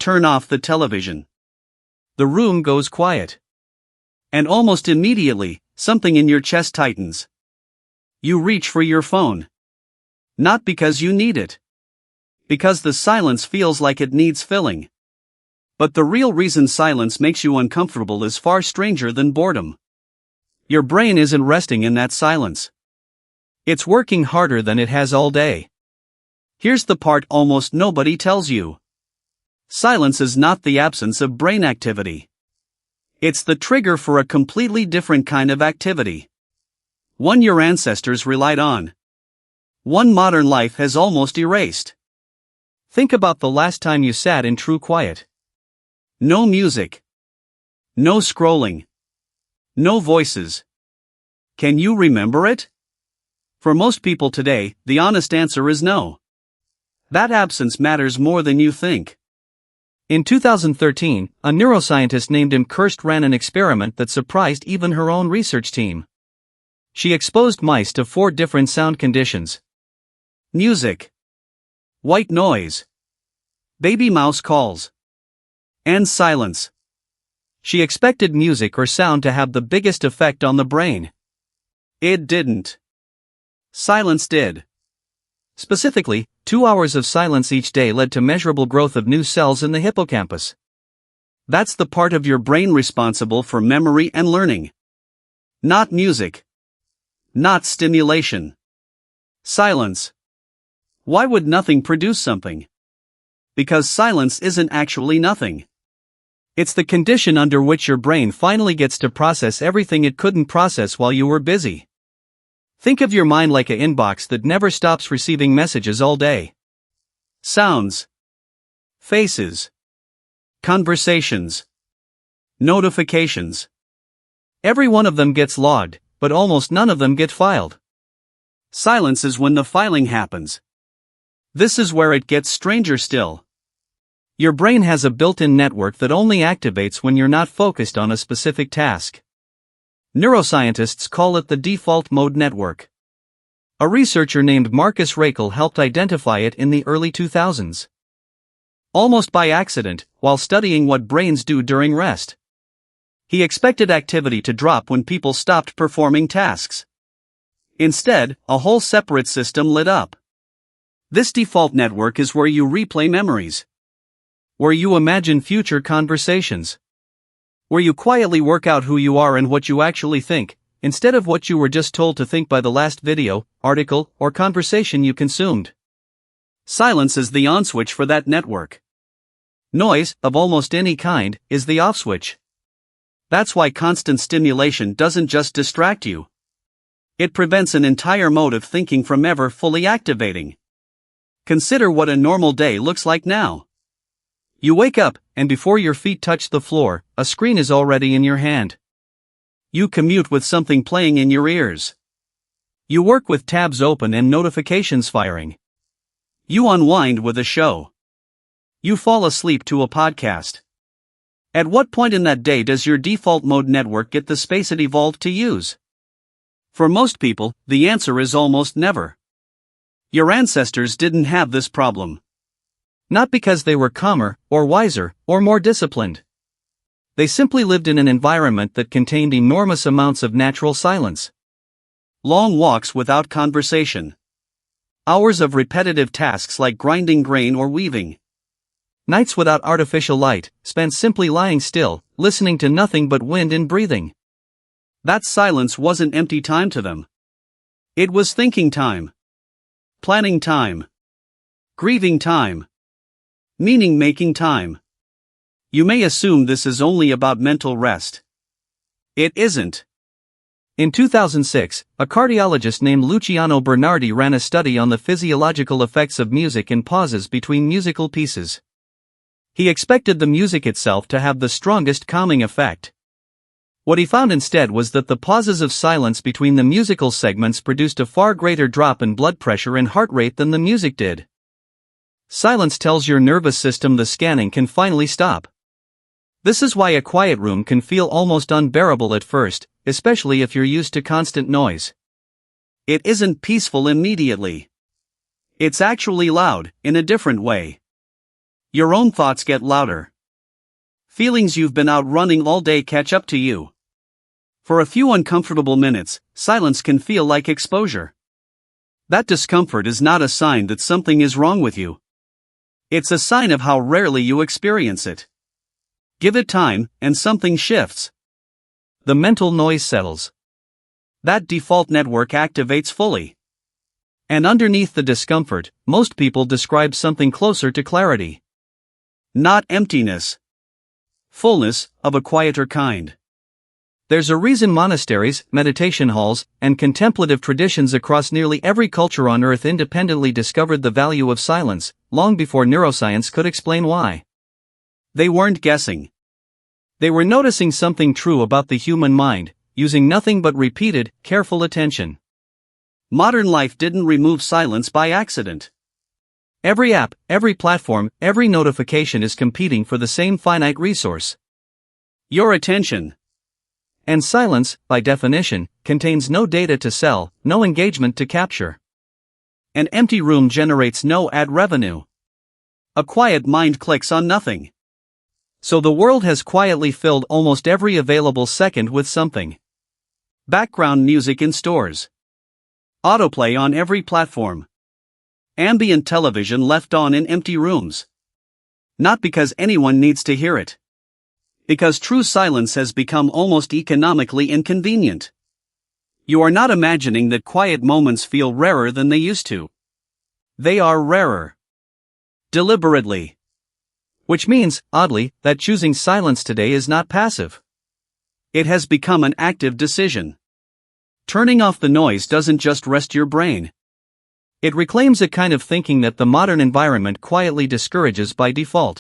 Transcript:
turn off the television. The room goes quiet. And almost immediately, something in your chest tightens. You reach for your phone. Not because you need it. Because the silence feels like it needs filling. But the real reason silence makes you uncomfortable is far stranger than boredom. Your brain isn't resting in that silence. It's working harder than it has all day. Here's the part almost nobody tells you. Silence is not the absence of brain activity. It's the trigger for a completely different kind of activity. One your ancestors relied on. One modern life has almost erased. Think about the last time you sat in true quiet. No music. No scrolling. No voices. Can you remember it? For most people today, the honest answer is no. That absence matters more than you think. In 2013, a neuroscientist named Im Kirst ran an experiment that surprised even her own research team. She exposed mice to 4 different sound conditions. Music. White noise. Baby mouse calls. And silence. She expected music or sound to have the biggest effect on the brain. It didn't. Silence did. Specifically, 2 hours of silence each day led to measurable growth of new cells in the hippocampus. That's the part of your brain responsible for memory and learning. Not music. Not stimulation. Silence. Why would nothing produce something? Because silence isn't actually nothing. It's the condition under which your brain finally gets to process everything it couldn't process while you were busy. Think of your mind like an inbox that never stops receiving messages all day. Sounds. Faces. Conversations. Notifications. Every one of them gets logged, but almost none of them get filed. Silence is when the filing happens. This is where it gets stranger still. Your brain has a built-in network that only activates when you're not focused on a specific task. Neuroscientists call it the default mode network. A researcher named Marcus Raichle helped identify it in the early 2000s. Almost by accident, while studying what brains do during rest. He expected activity to drop when people stopped performing tasks. Instead, a whole separate system lit up. This default network is where you replay memories. Where you imagine future conversations. Where you quietly work out who you are and what you actually think, instead of what you were just told to think by the last video, article, or conversation you consumed. Silence is the on switch for that network. Noise, of almost any kind, is the off switch. That's why constant stimulation doesn't just distract you. It prevents an entire mode of thinking from ever fully activating. Consider what a normal day looks like now. You wake up, and before your feet touch the floor, a screen is already in your hand. You commute with something playing in your ears. You work with tabs open and notifications firing. You unwind with a show. You fall asleep to a podcast. At what point in that day does your default mode network get the space it evolved to use? For most people, the answer is almost never. Your ancestors didn't have this problem. Not because they were calmer, or wiser, or more disciplined. They simply lived in an environment that contained enormous amounts of natural silence. Long walks without conversation. Hours of repetitive tasks like grinding grain or weaving. Nights without artificial light, spent simply lying still, listening to nothing but wind and breathing. That silence wasn't empty time to them. It was thinking time. Planning time. Grieving time. Meaning-making time. You may assume this is only about mental rest. It isn't. In 2006, a cardiologist named Luciano Bernardi ran a study on the physiological effects of music and pauses between musical pieces. He expected the music itself to have the strongest calming effect. What he found instead was that the pauses of silence between the musical segments produced a far greater drop in blood pressure and heart rate than the music did. Silence tells your nervous system the scanning can finally stop. This is why a quiet room can feel almost unbearable at first, especially if you're used to constant noise. It isn't peaceful immediately. It's actually loud, in a different way. Your own thoughts get louder. Feelings you've been out running all day catch up to you. For a few uncomfortable minutes, silence can feel like exposure. That discomfort is not a sign that something is wrong with you. It's a sign of how rarely you experience it. Give it time, and something shifts. The mental noise settles. That default network activates fully. And underneath the discomfort, most people describe something closer to clarity. Not emptiness. Fullness, of a quieter kind. There's a reason monasteries, meditation halls, and contemplative traditions across nearly every culture on Earth independently discovered the value of silence, long before neuroscience could explain why. They weren't guessing. They were noticing something true about the human mind, using nothing but repeated, careful attention. Modern life didn't remove silence by accident. Every app, every platform, every notification is competing for the same finite resource: your attention. And silence, by definition, contains no data to sell, no engagement to capture. An empty room generates no ad revenue. A quiet mind clicks on nothing. So the world has quietly filled almost every available second with something. Background music in stores. Autoplay on every platform. Ambient television left on in empty rooms. Not because anyone needs to hear it. Because true silence has become almost economically inconvenient. You are not imagining that quiet moments feel rarer than they used to. They are rarer. Deliberately. Which means, oddly, that choosing silence today is not passive. It has become an active decision. Turning off the noise doesn't just rest your brain. It reclaims a kind of thinking that the modern environment quietly discourages by default.